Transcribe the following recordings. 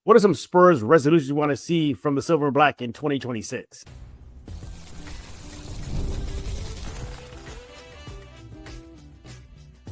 What are some Spurs resolutions you want to see from the Silver and Black in 2026?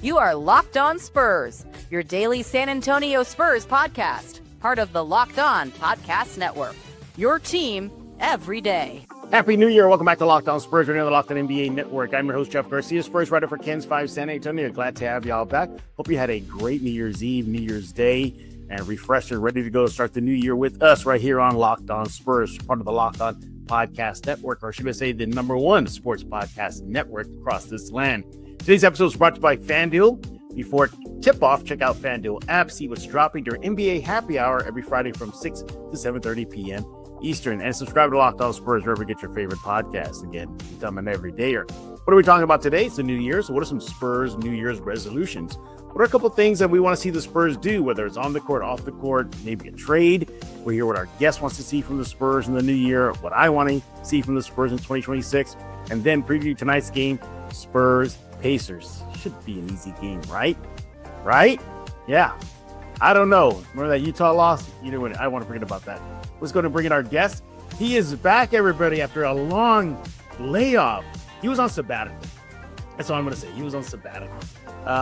You are Locked On Spurs, your daily San Antonio Spurs podcast, part of the Locked On Podcast Network. Your team every day. Happy New Year. Welcome back to Locked On Spurs, right on the Locked On NBA Network. I'm your host, Jeff Garcia, Spurs writer for Ken's 5 San Antonio. Glad to have y'all back. Hope you had a great New Year's Eve, New Year's Day, and refreshed and ready to go start the new year with us right here on Locked On Spurs, part of the Locked On Podcast Network, or should I say the number one sports podcast network across this land. Today's episode is brought to you by FanDuel. Before tip-off, check out FanDuel app. See what's dropping during NBA Happy Hour every Friday from 6 to 7:30 p.m. Eastern. And subscribe to Locked On Spurs wherever you get your favorite podcast. Again, become an everydayer. What are we talking about today? It's the New Year. So what are some Spurs New Year's resolutions? What are a couple things that we want to see the Spurs do, whether it's on the court, off the court, maybe a trade? We'll hear what our guest wants to see from the Spurs in the new year, what I want to see from the Spurs in 2026, and then preview tonight's game, Spurs Pacers. Should be an easy game, right? Right? Yeah. I don't know. Remember that Utah loss? Either way, I want to forget about that. Let's go to bring in our guest. He is back, everybody, after a long layoff. He was on sabbatical. That's all I'm going to say. He was on sabbatical.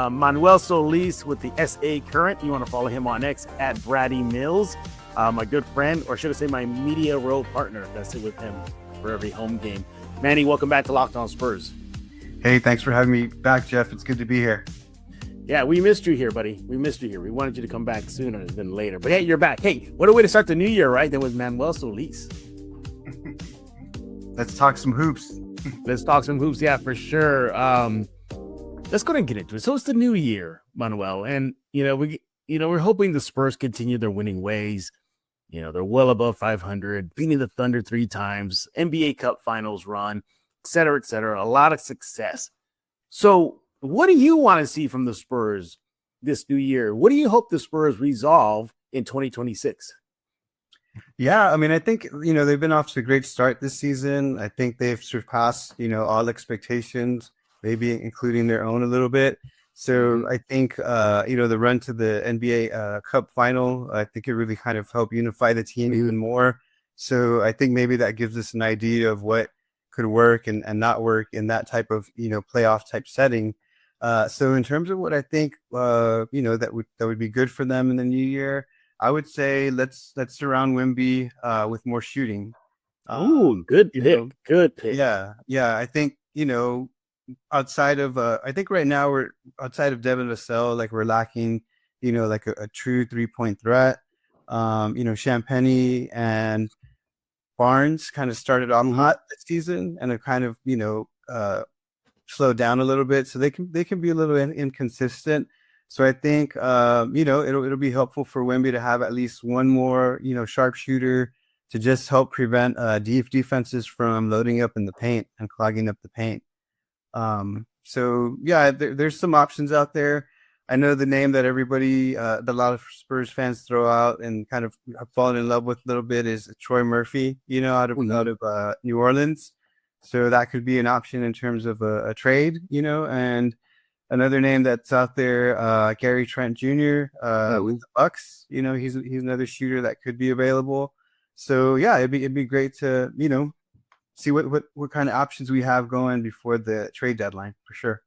Manuel Solis with the SA Current. You want to follow him on X at Brady Mills. My good friend, or should I say my media role partner. I sit with him for every home game. Manny, welcome back to Locked On Spurs. Hey, thanks for having me back, Jeff. It's good to be here. Yeah, we missed you here, buddy. We missed you here. We wanted you to come back sooner than later. But hey, you're back. Hey, what a way to start the new year, right? Then with Manuel Solis. Let's talk some hoops. Let's talk some hoops. Yeah, for sure. Let's go ahead and get into it. So it's the new year, Manuel, and we're hoping the Spurs continue their winning ways. They're well above 500, beating the Thunder 3 times, NBA Cup Finals run, et cetera, et cetera. A lot of success. So what do you want to see from the Spurs this new year? What do you hope the Spurs resolve in 2026? Yeah, I mean, I think, they've been off to a great start this season. I think they've surpassed, all expectations, maybe including their own a little bit. So I think, the run to the NBA Cup final, I think it really kind of helped unify the team even more. So I think maybe that gives us an idea of what could work and not work in that type of, playoff type setting. So in terms of what I think, that would be good for them in the new year, I would say let's surround Wemby with more shooting. Good pick. Good pick. Yeah. I think outside of I think right now we're outside of Devin Vassell, like we're lacking like a true 3-point threat. Champagny and Barnes kind of started off hot this season and have kind of slowed down a little bit, so they can be a little inconsistent. So I think it'll be helpful for Wemby to have at least one more sharpshooter to just help prevent defenses from loading up in the paint and clogging up the paint. So yeah, there's some options out there. I know the name that everybody, a lot of Spurs fans throw out and kind of have fallen in love with a little bit is Troy Murphy, out of New Orleans. So that could be an option in terms of a trade, and another name that's out there, Gary Trent Jr. With the Bucks. He's another shooter that could be available. So yeah, it'd be great to see what kind of options we have going before the trade deadline for sure.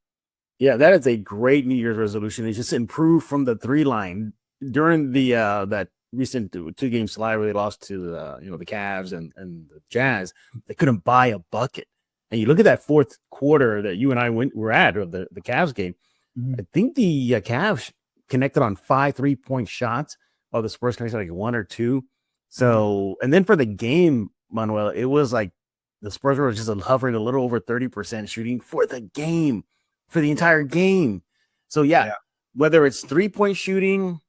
Yeah, that is a great New Year's resolution. It's just improve from the 3 line during the that recent 2-game slide where they lost to the Cavs and the Jazz. They couldn't buy a bucket. And you look at that fourth quarter that you and I were at, or the Cavs game. I think the Cavs connected on 5 3-point shots, while the Spurs connected like 1 or 2. So, and then for the game, Manuel, it was like the Spurs were just hovering a little over 30% shooting for the game, for the entire game. So yeah. Whether it's 3-point shooting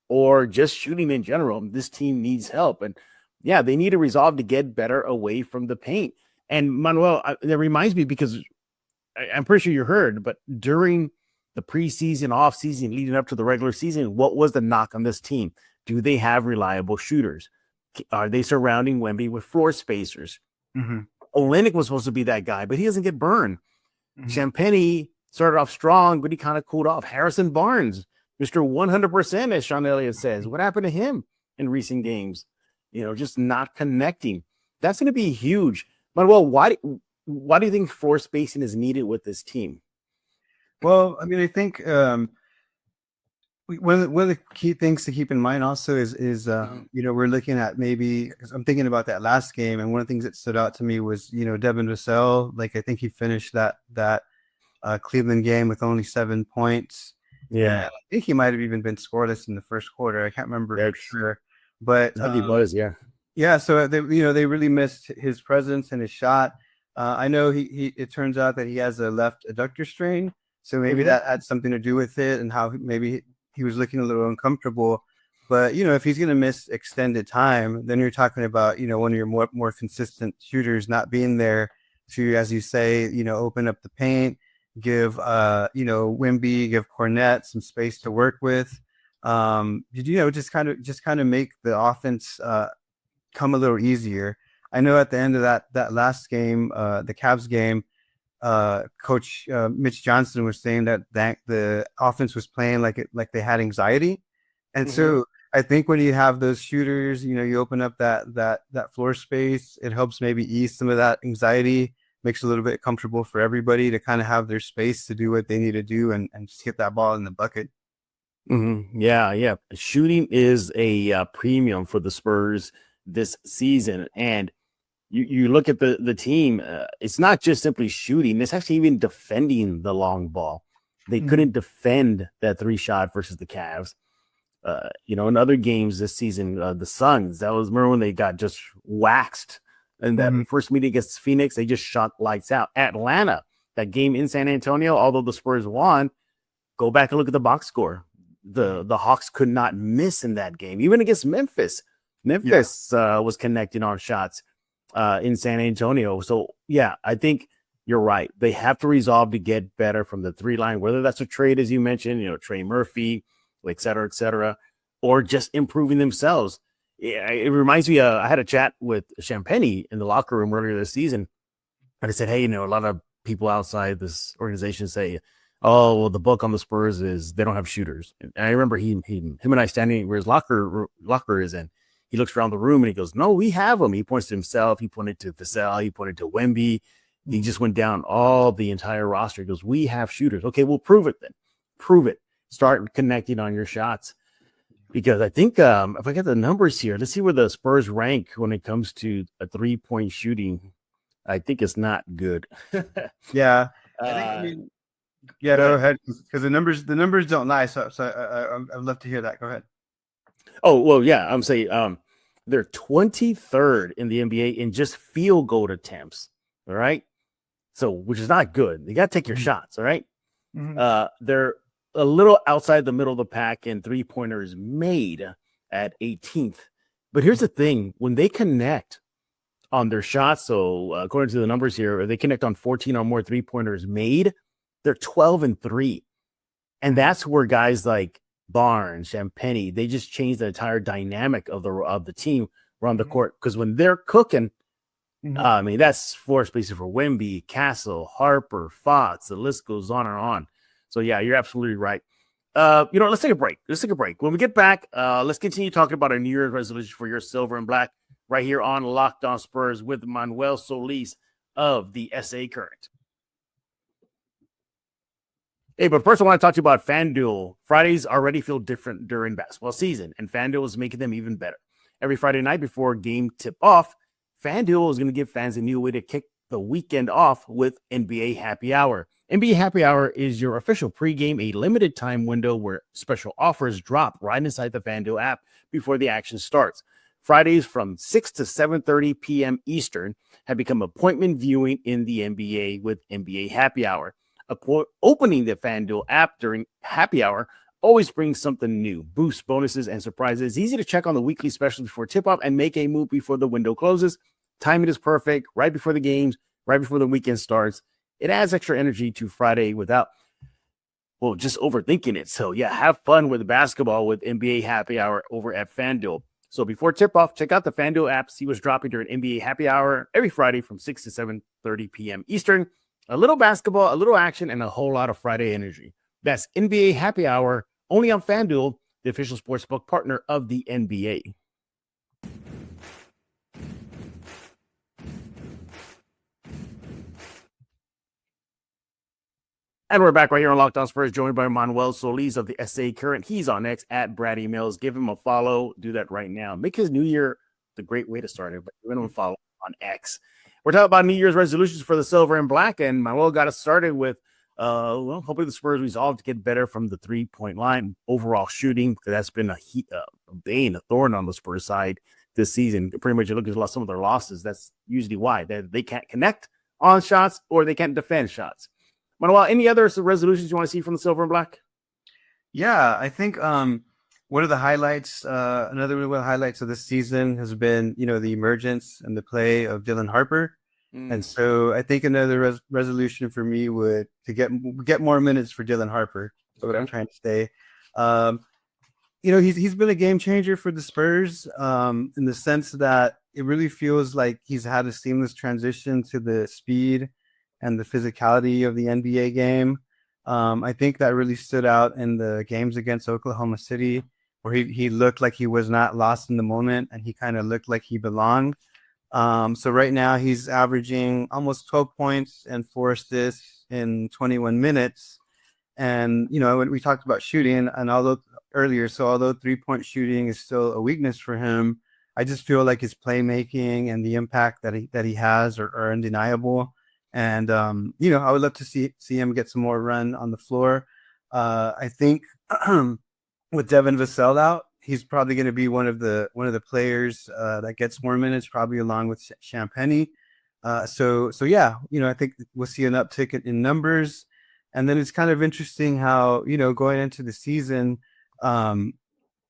or just shooting in general, this team needs help. And yeah, they need to resolve to get better away from the paint. And Manuel, that reminds me, because I'm pretty sure you heard, but during the preseason, offseason, leading up to the regular season, what was the knock on this team? Do they have reliable shooters? Are they surrounding Wemby with floor spacers? Olynyk was supposed to be that guy, but he doesn't get burned. Champagny started off strong, but he kind of cooled off. Harrison Barnes, Mr. 100%, as Sean Elliott says. What happened to him? in recent games. Just not connecting. That's going to be huge. Manuel, why do you think floor spacing is needed with this team? Well, I mean, I think one of the key things to keep in mind also is we're looking at maybe, because I'm thinking about that last game, and one of the things that stood out to me was Devin Vassell. Like, I think he finished that Cleveland game with only 7 points. Yeah, I think he might have even been scoreless in the first quarter. I can't remember for sure, but he was. Yeah, so they really missed his presence and his shot. I know it turns out that he has a left adductor strain, so maybe that had something to do with it, and how maybe he was looking a little uncomfortable. But if he's going to miss extended time, then you're talking about one of your more consistent shooters not being there to, as you say, open up the paint, give Wemby, give Cornette some space to work with. Just kind of make the offense come a little easier. I know at the end of that last game, the Cavs game, Coach Mitch Johnson was saying that the offense was playing like they had anxiety, and so I think when you have those shooters, you open up that floor space, it helps maybe ease some of that anxiety, makes it a little bit comfortable for everybody to kind of have their space to do what they need to do and just get that ball in the bucket. Yeah. Shooting is a premium for the Spurs this season, and you look at the team, it's not just simply shooting, it's actually even defending the long ball. They couldn't defend that 3-shot versus the Cavs. In other games this season, the Suns, remember when they got just waxed in that first meeting against Phoenix, they just shot lights out. Atlanta, that game in San Antonio, although the Spurs won, go back and look at the box score. The Hawks could not miss in that game, even against Memphis. Memphis was connecting on shots in San Antonio. So, yeah, I think you're right. They have to resolve to get better from the 3-line, whether that's a trade, as you mentioned, Trey Murphy, et cetera, or just improving themselves. It reminds me, I had a chat with Champagne in the locker room earlier this season, and I said, hey, a lot of people outside this organization say, oh, well, the book on the Spurs is they don't have shooters. And I remember him and I standing where his locker is, and he looks around the room and he goes, no, we have them. He points to himself. He pointed to Vassell. He pointed to Wemby. He just went down the entire roster. He goes, we have shooters. Okay, well, prove it then. Prove it. Start connecting on your shots. Because I think if I get the numbers here, let's see where the Spurs rank when it comes to a 3-point shooting. I think it's not good. Yeah. Go ahead, because the numbers don't lie. So I'd love to hear that. Go ahead. Oh, well, yeah, I'm saying they're 23rd in the NBA in just field goal attempts. All right. So, which is not good. You got to take your shots. All right. They're a little outside the middle of the pack in 3-pointers made at 18th. But here's the thing: when they connect on their shots, so according to the numbers here, they connect on 14 or more 3-pointers made, they're 12-3. And that's where guys like Barnes, Champagne, they just change the entire dynamic of the team around the court. Because when they're cooking, I mean, that's floor spacing for Wemby, Castle, Harper, Fox. The list goes on and on. So, yeah, you're absolutely right. Let's take a break. When we get back, let's continue talking about our New Year's resolution for your silver and black right here on Locked On Spurs with Manuel Solis of the SA Current. Hey, but first I want to talk to you about FanDuel. Fridays already feel different during basketball season, and FanDuel is making them even better. Every Friday night before game tip-off, FanDuel is going to give fans a new way to kick the weekend off with NBA Happy Hour. NBA Happy Hour is your official pregame, a limited time window where special offers drop right inside the FanDuel app before the action starts. Fridays from 6 to 7:30 p.m. Eastern have become appointment viewing in the NBA with NBA Happy Hour. Opening the FanDuel app during happy hour always brings something new, boosts, bonuses, and surprises. It's easy to check on the weekly specials before tip-off and make a move before the window closes. Timing is perfect, right before the games, right before the weekend starts. It adds extra energy to Friday without, just overthinking it. So, yeah, have fun with basketball with NBA Happy Hour over at FanDuel. So before tip-off, check out the FanDuel app, see what's dropping during NBA Happy Hour every Friday from 6 to 7:30 p.m. Eastern. A little basketball, a little action, and a whole lot of Friday energy. That's NBA Happy Hour, only on FanDuel, the official sportsbook partner of the NBA. And we're back right here on Locked On Spurs, joined by Manuel Solis of the SA Current. He's on X at Brad Emails. Give him a follow. Do that right now. Make his New Year the great way to start it, but give him a follow on X. We're talking about New Year's resolutions for the silver and black, and Manuel got us started with, hopefully the Spurs resolve to get better from the 3-point line, overall shooting, because that's been a bane, a thorn on the Spurs side this season. Pretty much, you look at some of their losses. That's usually why they can't connect on shots or they can't defend shots. Manuel, any other resolutions you want to see from the silver and black? Yeah, I think one of the highlights, another one of the highlights of this season has been, the emergence and the play of Dylan Harper. And so I think another resolution for me would to get more minutes for Dylan Harper. That's what I'm trying to say. He's been a game changer for the Spurs in the sense that it really feels like he's had a seamless transition to the speed and the physicality of the NBA game. I think that really stood out in the games against Oklahoma City, where he looked like he was not lost in the moment and he kind of looked like he belonged. So right now he's averaging almost 12 points and 4 assists in 21 minutes. And, when we talked about shooting and although 3-point shooting is still a weakness for him, I just feel like his playmaking and the impact that he has are undeniable. And, I would love to see him get some more run on the floor. I think with Devin Vassell out, he's probably going to be one of the players that gets more minutes, probably along with Champagny. So yeah, I think we'll see an uptick in numbers. And then it's kind of interesting how, going into the season, one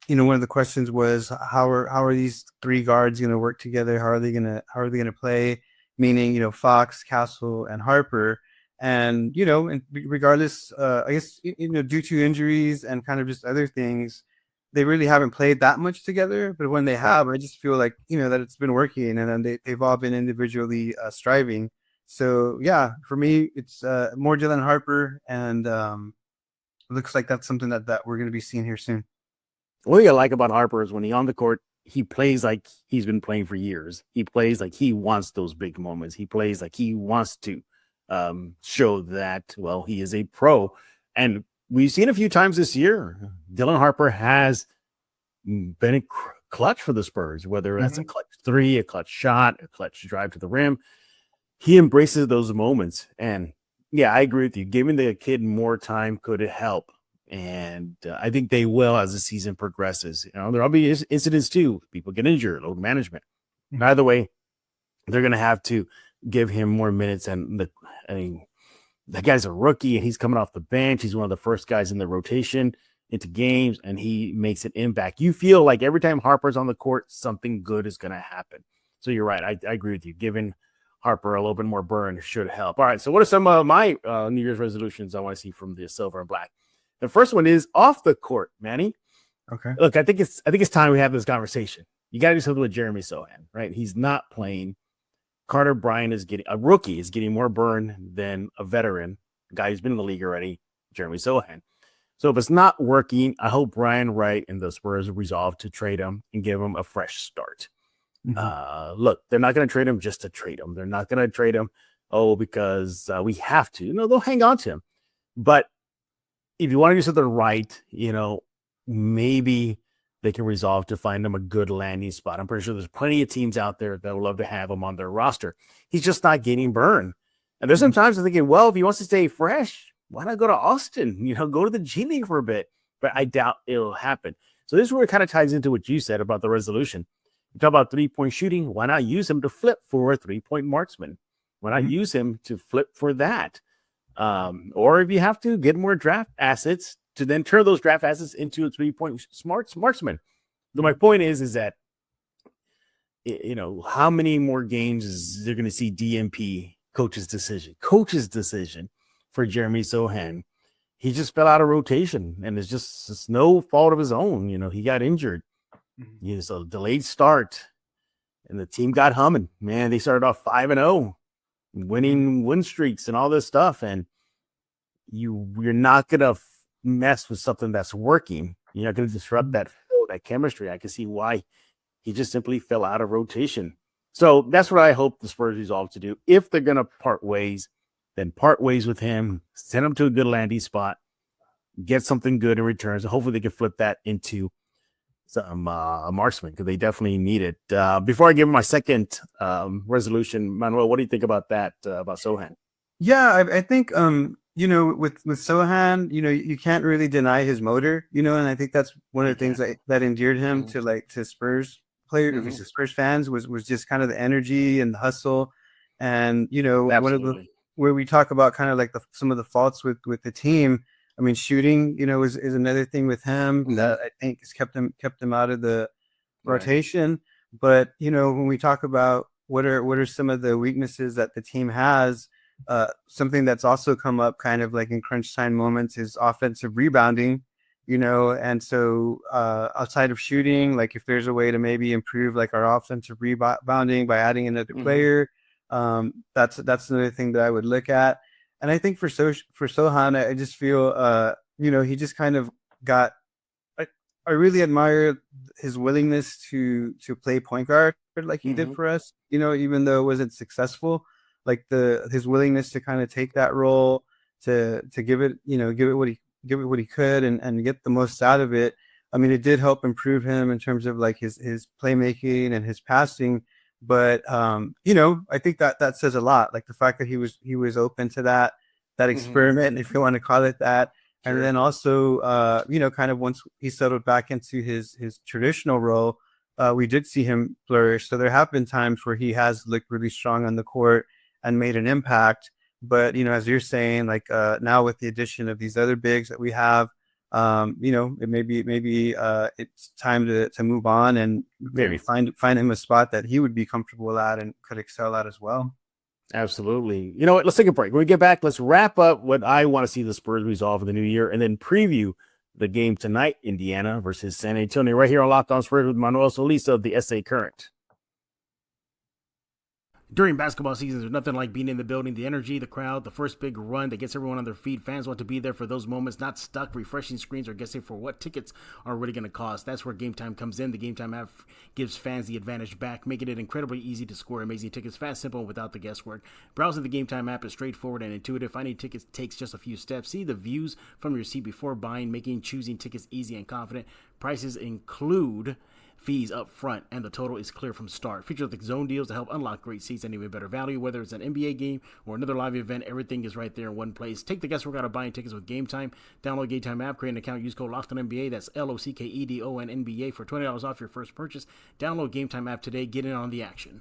of the questions was how are these three guards going to work together? How are they going to play? Meaning, Fox, Castle, and Harper. And, and regardless, I guess, due to injuries and kind of just other things, they really haven't played that much together. But when they have, I just feel like, that it's been working and then they've all been individually striving. So, yeah, for me, it's more Dylan Harper. And it looks like that's something that we're going to be seeing here soon. What I like about Harper is when he's on the court, he plays like he's been playing for years. He plays like he wants those big moments. He plays like he wants to show that, he is a pro. And we've seen a few times this year, Dylan Harper has been a clutch for the Spurs, whether that's a clutch three, a clutch shot, a clutch drive to the rim. He embraces those moments. And yeah, I agree with you. Giving the kid more time could help. And I think they will as the season progresses. There'll be incidents too. People get injured, load management. Either way, they're going to have to give him more minutes. And that guy's a rookie and he's coming off the bench. He's one of the first guys in the rotation into games and he makes an impact. You feel like every time Harper's on the court, something good is going to happen. So you're right. I agree with you. Giving Harper a little bit more burn should help. All right. So what are some of my New Year's resolutions I want to see from the silver and black? The first one is off the court, Manny. Okay. Look, I think it's time we have this conversation. You got to do something with Jeremy Sochan, right? He's not playing. Carter Bryant a rookie is getting more burn than a veteran, a guy who's been in the league already, Jeremy Sochan. So if it's not working, I hope Brian Wright and the Spurs resolve to trade him and give him a fresh start. Look, they're not going to trade him just to trade him. They're not going to trade him, because we have to. No, they'll hang on to him. But if you want to do something right, maybe they can resolve to find him a good landing spot. I'm pretty sure there's plenty of teams out there that would love to have him on their roster. He's just not getting burned. And there's sometimes I'm thinking, if he wants to stay fresh, why not go to Austin? Go to the G League for a bit. But I doubt it'll happen. So this is where it kind of ties into what you said about the resolution. You talk about 3-point shooting. Why not use him to flip for a 3-point marksman? Why not use him to flip for that? Or if you have to, get more draft assets to then turn those draft assets into a 3-point marksman. So my point is that, how many more games is they're going to see DMP coach's decision for Jeremy Sochan? He just fell out of rotation and it's no fault of his own. He got injured. It's a delayed start and the team got humming, man. They started off 5-0. Winning win streaks and all this stuff, and you're not gonna mess with something that's working. You're not gonna disrupt that chemistry. I can see why he just simply fell out of rotation. So that's what I hope the Spurs resolve to do. If they're gonna part ways, then part ways with him, send him to a good landing spot, get something good in return. So hopefully they can flip that into some marksman, because they definitely need it. Before I give my second resolution, Manuel, what do you think about that, about Sohan? Yeah, I think with Sohan, you can't really deny his motor, and I think that's one of the things that endeared him to Spurs players, to Spurs fans, was just kind of the energy and the hustle, and one of the where we talk about kind of like some of the faults with the team. I mean, shooting, is another thing with him that I think has kept him out of the rotation. But when we talk about what are some of the weaknesses that the team has, something that's also come up kind of like in crunch time moments is offensive rebounding. And so outside of shooting, like if there's a way to maybe improve like our offensive rebounding by adding another player, that's another thing that I would look at. And I think for Sohan, I just feel he just kind of got. I really admire his willingness to play point guard like he did for us. Even though it wasn't successful, like his willingness to kind of take that role, to give it what he could and get the most out of it. I mean, it did help improve him in terms of like his playmaking and his passing. But I think that says a lot. Like the fact that he was open to that experiment, if you want to call it that. Sure. And then also, kind of once he settled back into his traditional role, we did see him flourish. So there have been times where he has looked really strong on the court and made an impact. But as you're saying, like now with the addition of these other bigs that we have, it maybe it's time to move on and maybe find him a spot that he would be comfortable at and could excel at as well. Absolutely. You know what? Let's take a break. When we get back, let's wrap up what I want to see the Spurs resolve in the new year, and then preview the game tonight, Indiana versus San Antonio, right here on Locked On Spurs with Manuel Solis of the SA Current. During basketball seasons, there's nothing like being in the building, the energy, the crowd, the first big run that gets everyone on their feet. Fans want to be there for those moments, not stuck refreshing screens or guessing for what tickets are really going to cost. That's where Game Time comes in. The Game Time app gives fans the advantage back, making it incredibly easy to score amazing tickets, fast, simple, and without the guesswork. Browsing the Game Time app is straightforward and intuitive. Finding tickets takes just a few steps. See the views from your seat before buying, making choosing tickets easy and confident. Prices include fees up front, and the total is clear from start. Features like zone deals to help unlock great seats and even better value. Whether it's an NBA game or another live event, everything is right there in one place. Take the guesswork out of buying tickets with Game Time. Download Game Time app, create an account, use code LOCKEDONNBA. That's LOCKEDONNBA for $20 off your first purchase. Download Game Time app today. Get in on the action.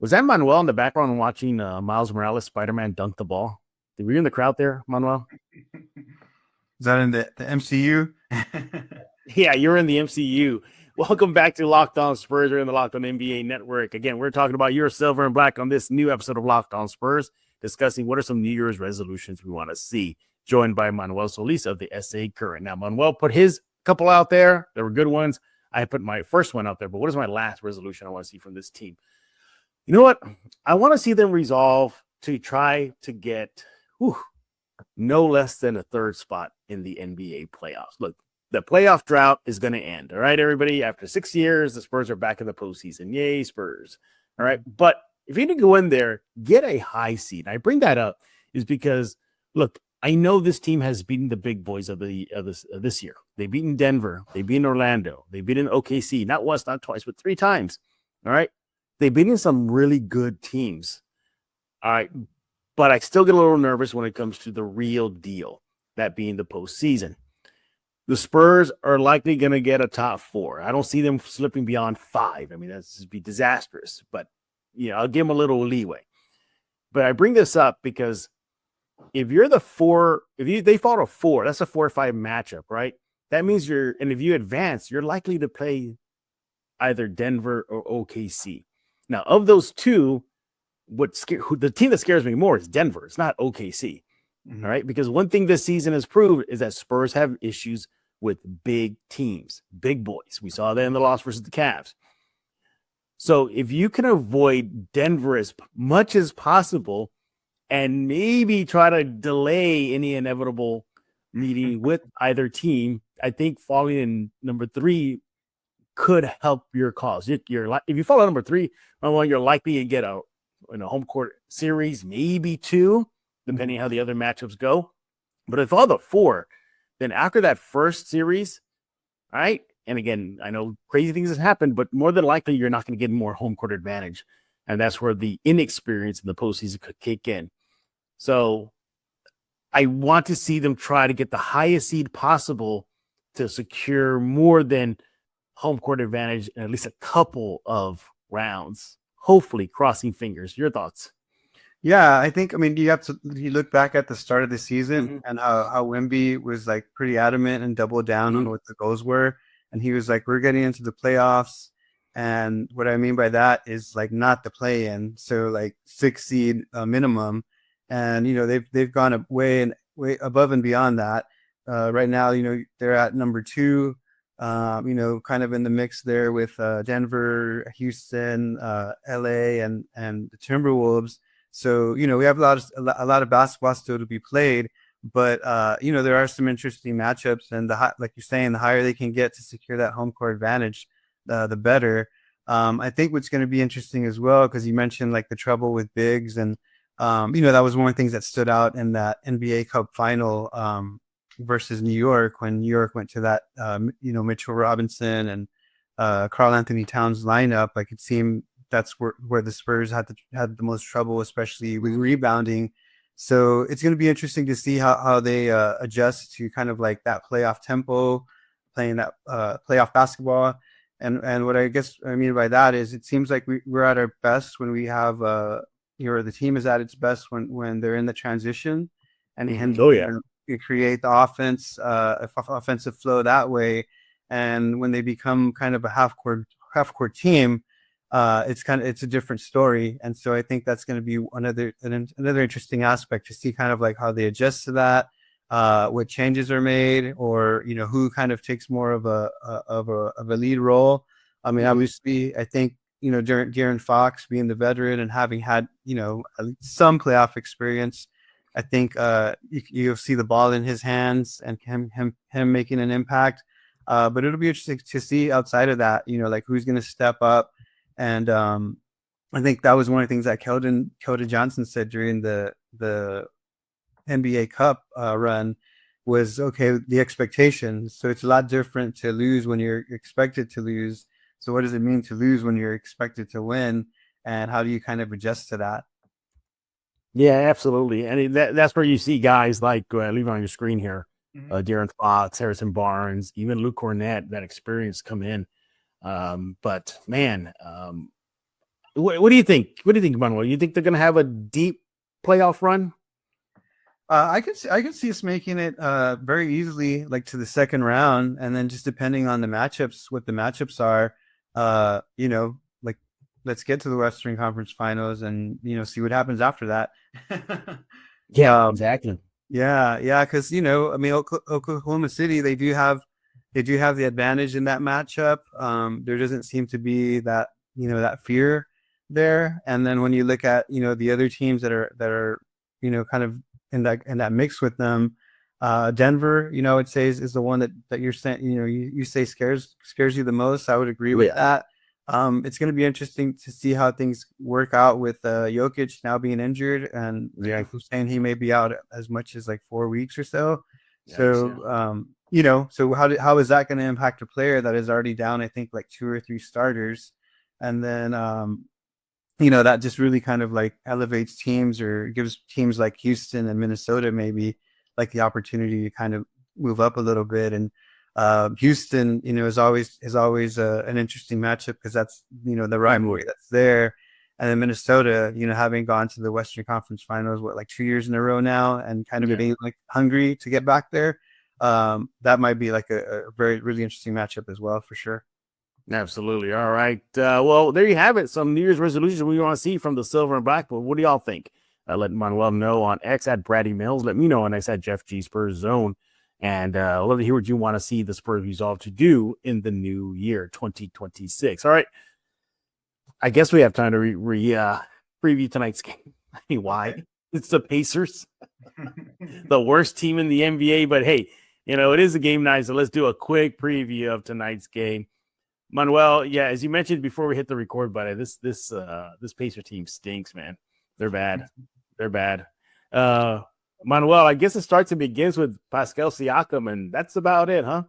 Was that Manuel in the background watching Miles Morales Spider-Man dunk the ball? Were you in the crowd there, Manuel? Is that in the MCU? Yeah, you're in the MCU. Welcome back to Locked On Spurs. We're in the Locked On NBA Network. Again, we're talking about your silver and black on this new episode of Locked On Spurs, discussing what are some New Year's resolutions we want to see. Joined by Manuel Solis of the SA Current. Now, Manuel put his couple out there. There were good ones. I put my first one out there, but what is my last resolution I want to see from this team? You know what? I want to see them resolve to try to get no less than a third spot in the NBA playoffs. Look, the playoff drought is going to end. All right, everybody. After 6 years, the Spurs are back in the postseason. Yay, Spurs. All right. But if you need to go in there, get a high seed. I bring that up is because, look, I know this team has beaten the big boys of this year. They've beaten Denver. They've beaten Orlando. They've beaten OKC. Not once, not twice, but 3 times. All right. They've beaten some really good teams. All right. But I still get a little nervous when it comes to the real deal, that being the postseason. The Spurs are likely going to get a top 4. I don't see them slipping beyond 5. I mean, that's just be disastrous. But, I'll give them a little leeway. But I bring this up because if you're the 4, they fall to 4, that's a 4-5 matchup, right? That means if you advance, you're likely to play either Denver or OKC. Now, of those two, the team that scares me more is Denver. It's not OKC, all right? Because one thing this season has proved is that Spurs have issues with big teams, big boys. We saw that in the loss versus the Cavs. So if you can avoid Denver as much as possible and maybe try to delay any inevitable meeting with either team, I think falling in number 3 could help your cause. If you fall at number 3, well, you're likely to get a home court series, maybe 2, depending how the other matchups go. But if all the 4, then after that first series, all right, and again, I know crazy things have happened, but more than likely you're not going to get more home court advantage. And that's where the inexperience in the postseason could kick in. So I want to see them try to get the highest seed possible to secure more than home court advantage in at least a couple of rounds, hopefully, crossing fingers. Your thoughts? Yeah, I mean, you look back at the start of the season and how Wemby was like pretty adamant and doubled down on what the goals were. And he was like, we're getting into the playoffs. And what I mean by that is like not the play in. So like 6 seed minimum. And, they've gone way above and beyond that. Right now, they're at number 2, kind of in the mix there with Denver, Houston, LA, and the Timberwolves. So, we have a lot of basketball still to be played, but, there are some interesting matchups, and like you're saying, the higher they can get to secure that home court advantage, the better. I think what's going to be interesting as well, because you mentioned like the trouble with bigs, and, that was one of the things that stood out in that NBA Cup final versus New York, when New York went to that, Mitchell Robinson and Karl Anthony Towns lineup. Like it seemed that's where the Spurs had the most trouble, especially with rebounding. So it's going to be interesting to see how they adjust to kind of like that playoff tempo, playing that playoff basketball. And what I guess I mean by that is it seems like we're at our best when we have the team is at its best when they're in the transition and you create the offensive flow that way. And when they become kind of a half court team, it's a different story. And so I think that's going to be another interesting aspect to see kind of like how they adjust to that, what changes are made, or who kind of takes more of a lead role. I mean, obviously, I think De'Aaron Fox being the veteran and having had some playoff experience, I think you'll see the ball in his hands and him making an impact. But it'll be interesting to see outside of that, like who's going to step up. And I think that was one of the things that Keldon Johnson said during the NBA Cup run was, okay, the expectations. So it's a lot different to lose when you're expected to lose. So what does it mean to lose when you're expected to win? And how do you kind of adjust to that? Yeah, absolutely. And that's where you see guys like, leave it on your screen here, De'Aaron Fox, Harrison Barnes, even Luke Cornett, that experience come in. But man, what do you think? What do you think, Manuel? You think they're going to have a deep playoff run? I could see us making it very easily, like to the second round, and then just depending on the matchups, what the matchups are, like let's get to the Western Conference Finals and see what happens after that. Yeah, exactly. Yeah, because I mean, Oklahoma City, they do have the advantage in that matchup. There doesn't seem to be that that fear there. And then when you look at the other teams that are kind of in that mix with them, Denver, I'd say is the one that you're saying you say scares you the most. I would agree with that. It's going to be interesting to see how things work out with Jokic now being injured, and saying he may be out as much as like 4 weeks or so. So so how is that going to impact a player that is already down, I think, like 2 or 3 starters? And then that just really kind of like elevates teams, or gives teams like Houston and Minnesota maybe like the opportunity to kind of move up a little bit. And Houston, is always an interesting matchup, because that's the rivalry that's there. And then Minnesota, having gone to the Western Conference Finals, like 2 years in a row now, and kind of being like hungry to get back there. That might be like a very, really interesting matchup as well, for sure. Absolutely. All right. Well, there you have it. Some New Year's resolutions we want to see from the Silver and Black. But what do y'all think? Let Manuel know on X at Brady Mills. Let me know on X at Jeff G Spurs Zone. And I'd love to hear what you want to see the Spurs resolve to do in the new year, 2026. All right. I guess we have time to preview tonight's game. Why? It's the Pacers, the worst team in the NBA. But hey, it is a game night, so let's do a quick preview of tonight's game. Manuel, yeah, as you mentioned before we hit the record button, this Pacer team stinks, man. They're bad. They're bad. Manuel, I guess it starts and begins with Pascal Siakam, and that's about it, huh?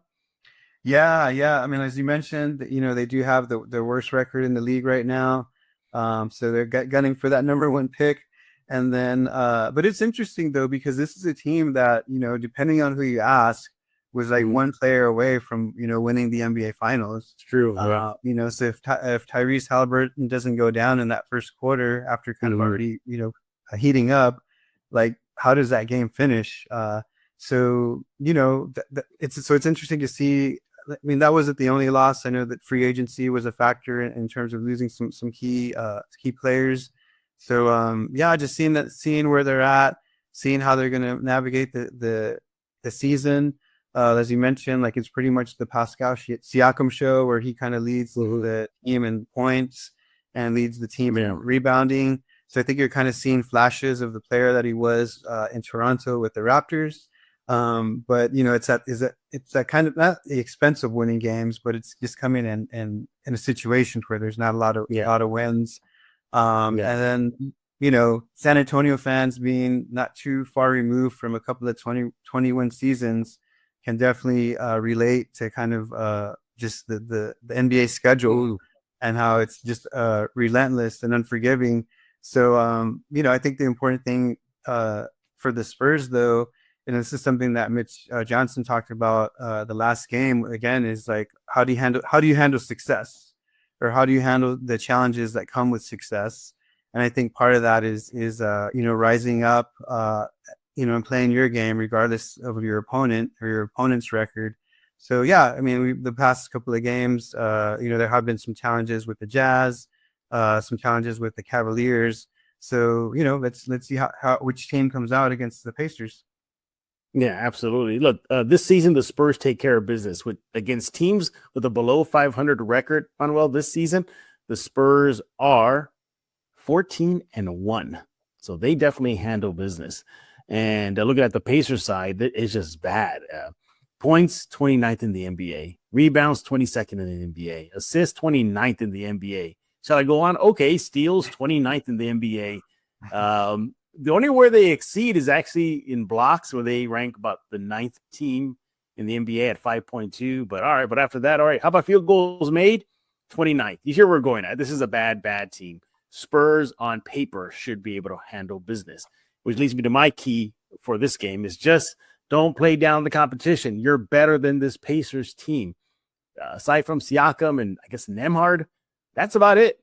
Yeah. I mean, as you mentioned, they do have the worst record in the league right now. So they're gunning for that number 1 pick. And then, but it's interesting though, because this is a team that, depending on who you ask, was like one player away from, winning the NBA finals. It's true. So if Tyrese Halliburton doesn't go down in that first quarter after kind of already, heating up, like how does that game finish? So, it's interesting to see. I mean, that wasn't the only loss. I know that free agency was a factor in terms of losing some key players. So just seeing where they're at, seeing how they're going to navigate the season. As you mentioned, like it's pretty much the Pascal Siakam show where he kind of leads the team in points and leads the team in rebounding. So I think you're kind of seeing flashes of the player that he was in Toronto with the Raptors. But it's that kind of not the expense of winning games, but it's just coming in a situation where there's not a lot of wins. And then, San Antonio fans being not too far removed from a couple of 20-win seasons can definitely relate to kind of just the NBA schedule and how it's just relentless and unforgiving. So, I think the important thing for the Spurs, though, and this is something that Mitch Johnson talked about the last game, again, is like, how do you handle success? Or how do you handle the challenges that come with success? And I think part of that is rising up, and playing your game regardless of your opponent or your opponent's record. So yeah, I mean, the past couple of games, there have been some challenges with the Jazz, some challenges with the Cavaliers. So let's see how which team comes out against the Pacers. Yeah, absolutely. Look, this season the Spurs take care of business against teams with a below 500 record. Manuel, this season the Spurs are 14-1, so they definitely handle business. And looking at the Pacers side, it's just bad. Points 29th in the NBA, rebounds 22nd in the NBA, assists 29th in the NBA. Shall I go on? Okay, steals 29th in the NBA. The only where they exceed is actually in blocks, where they rank about the 9th team in the NBA at 5.2. But all right, but after that, all right, how about field goals made? 29th. You hear where we're going at. This is a bad team. Spurs on paper should be able to handle business, which leads me to my key for this game is just don't play down the competition. You're better than this Pacers team. Aside from Siakam and I guess Nembhard, that's about it.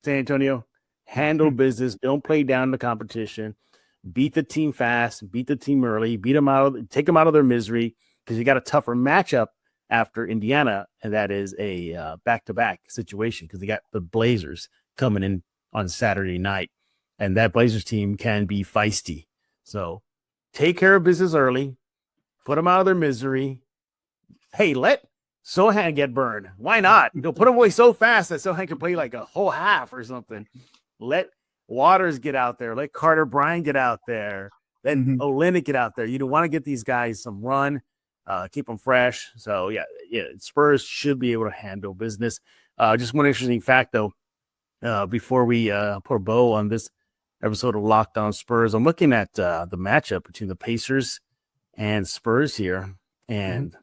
San Antonio. Handle business. Don't play down the competition. Beat the team fast. Beat the team early. Take them out of their misery, because you got a tougher matchup after Indiana, and that is a back-to-back situation because they got the Blazers coming in on Saturday night, and that Blazers team can be feisty. So take care of business early. Put them out of their misery. Hey, let Sohan get burned. Why not? Put him away so fast that Sohan can play like a whole half or something. Let Waters get out there. Let Carter Bryant get out there. Let Olynyk get out there. You don't want to get these guys some run, keep them fresh. So, yeah, Spurs should be able to handle business. Just one interesting fact, though, before we put a bow on this episode of Locked On Spurs, I'm looking at the matchup between the Pacers and Spurs here. And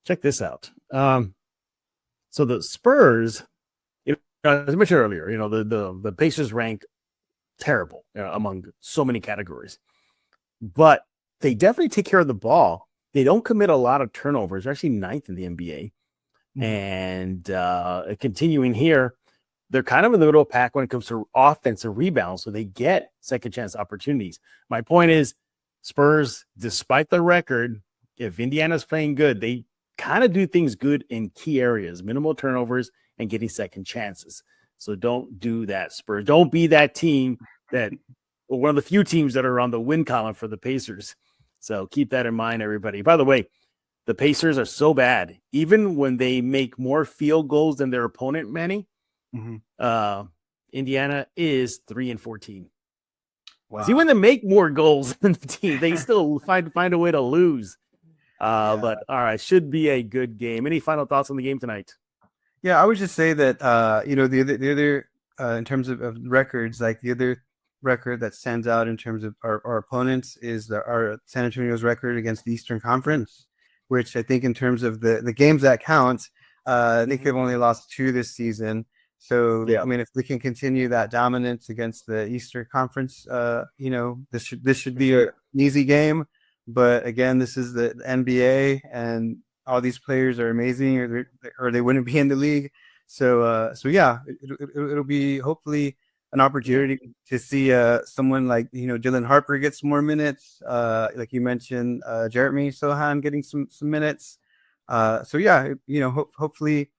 check this out. So the Spurs, as I mentioned earlier, the Pacers rank terrible among so many categories, but they definitely take care of the ball. They don't commit a lot of turnovers. They're actually 9th in the NBA. And continuing here, they're kind of in the middle of the pack when it comes to offensive rebounds, so they get second chance opportunities. My point is, Spurs, despite the record, if Indiana's playing good, they kind of do things good in key areas, minimal turnovers and getting second chances. So don't do that, Spurs. Don't be that team one of the few teams that are on the win column for the Pacers. So keep that in mind, everybody. By the way, the Pacers are so bad. Even when they make more field goals than their opponent, Manny, Indiana is 3-14. Wow. See, when they make more goals than the team, they still find a way to lose. But all right, should be a good game. Any final thoughts on the game tonight? Yeah, I would just say that the other in terms of records, like the other record that stands out in terms of our opponents is our San Antonio's record against the Eastern Conference, which I think in terms of the games that count, I think they've only lost 2 this season. So I mean, if we can continue that dominance against the Eastern Conference, this should be an easy game. But again, this is the NBA, and all these players are amazing, or they wouldn't be in the league. So yeah, it'll be hopefully an opportunity to see someone like Dylan Harper get some more minutes, like you mentioned, Jeremy Sochan getting some minutes. So yeah, hopefully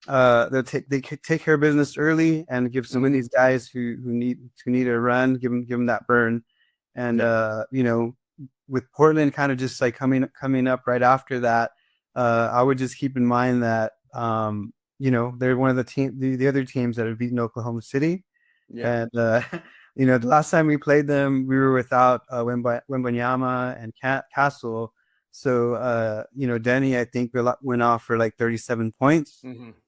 they take care of business early and give some of these guys who need a run, give them that burn, and with Portland kind of just like coming up right after that, I would just keep in mind that they're one of the other teams that have beaten Oklahoma City. Yeah. And the last time we played them, we were without Wembanyama and Castle. So Denny, I think, went off for like 37 points.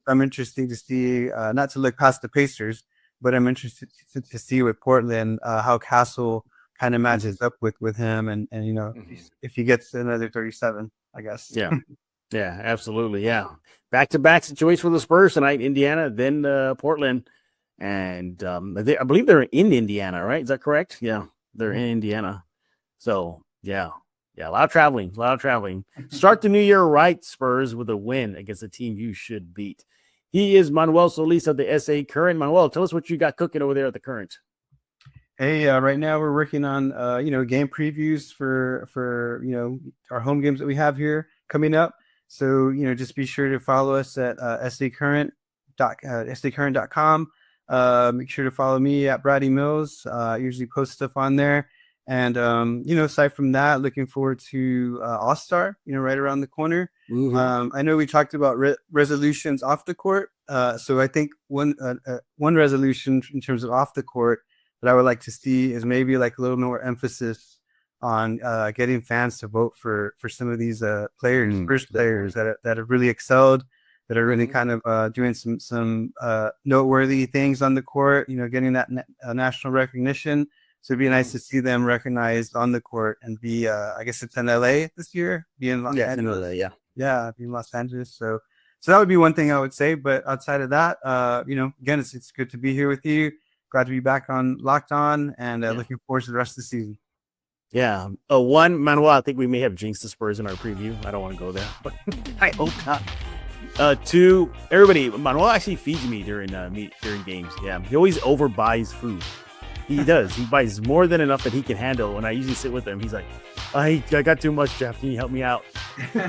I'm interested to see, not to look past the Pacers, but I'm interested to see with Portland how Castle kind of matches up with him, and if he gets another 37, I guess. Yeah, absolutely. Yeah, back-to-back situation for the Spurs tonight. Indiana, then Portland, and I believe they're in Indiana, right? Is that correct? Yeah, they're in Indiana. So yeah, a lot of traveling. Start the new year right, Spurs, with a win against a team you should beat. He is Manuel Solis of the SA Current. Manuel, tell us what you got cooking over there at the Current. Hey, right now we're working on game previews for our home games that we have here coming up. So just be sure to follow us at stacurrent.com. Make sure to follow me at Brady Mills. I usually post stuff on there. And aside from that, looking forward to All-Star, right around the corner. I know we talked about resolutions off the court. So I think one resolution in terms of off the court that I would like to see is maybe like a little more emphasis on getting fans to vote for some of these players, first players that have really excelled, that are really kind of doing some noteworthy things on the court, getting that national recognition. So it'd be nice to see them recognized on the court and be, I guess it's in LA this year, be in Los Angeles. In LA, yeah, be in Los Angeles. So that would be one thing I would say. But outside of that, again, it's good to be here with you. Glad to be back on Locked On, and looking forward to the rest of the season. Yeah. One, Manuel, I think we may have jinxed the Spurs in our preview. I don't want to go there, but I hope not. 2, everybody, Manuel actually feeds me during games. Yeah, he always overbuys food. He does. He buys more than enough that he can handle. When I usually sit with him, he's like, I got too much, Jeff. Can you help me out?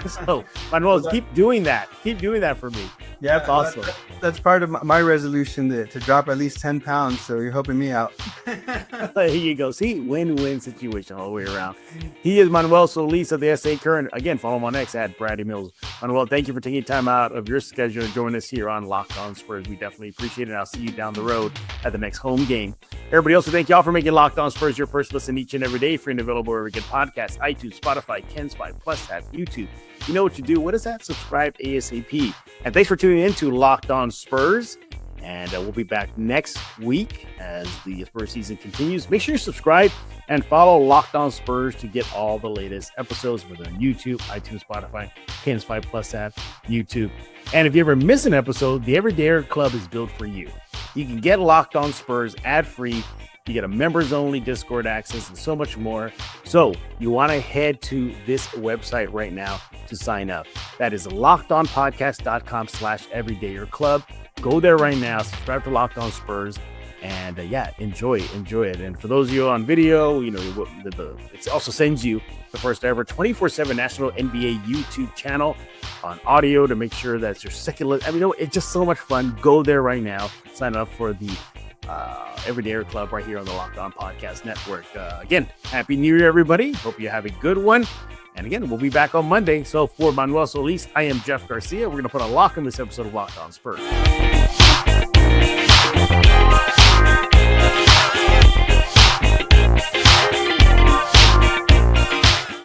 So, Manuel, keep doing that. Keep doing that for me. Yeah, that's awesome. That's part of my resolution to drop at least 10 pounds. So you're helping me out. There you go. See, win-win situation all the way around. He is Manuel Solis of the SA Current. Again, follow him on X at Brady Mills. Manuel, thank you for taking time out of your schedule to join us here on Locked On Spurs. We definitely appreciate it. I'll see you down the road at the next home game. Everybody else, thank y'all for making Locked On Spurs your first listen each and every day. Free and available wherever you get podcasts, iTunes, Spotify, Ken's 5 Plus app, YouTube. You know what you do. What is that? Subscribe ASAP. And thanks for tuning in to Locked On Spurs. And we'll be back next week as the Spurs season continues. Make sure you subscribe and follow Locked On Spurs to get all the latest episodes, whether on YouTube, iTunes, Spotify, Ken's 5 Plus app, YouTube. And if you ever miss an episode, the Everydayer Club is built for you. You can get Locked On Spurs ad-free. You get a members-only Discord access and so much more. So you want to head to this website right now to sign up. That is lockedonpodcast.com/everydayer club. Go there right now. Subscribe to Locked On Spurs. And enjoy it. And for those of you on video, it also sends you the first ever 24/7 national NBA YouTube channel on audio to make sure that's your second. It's just so much fun. Go there right now. Sign up for the Everydayer Club right here on the Locked On Podcast Network. Again, Happy New Year, everybody. Hope you have a good one. And again, we'll be back on Monday. So for Manuel Solis, I am Jeff Garcia. We're going to put a lock on this episode of Locked On Spurs.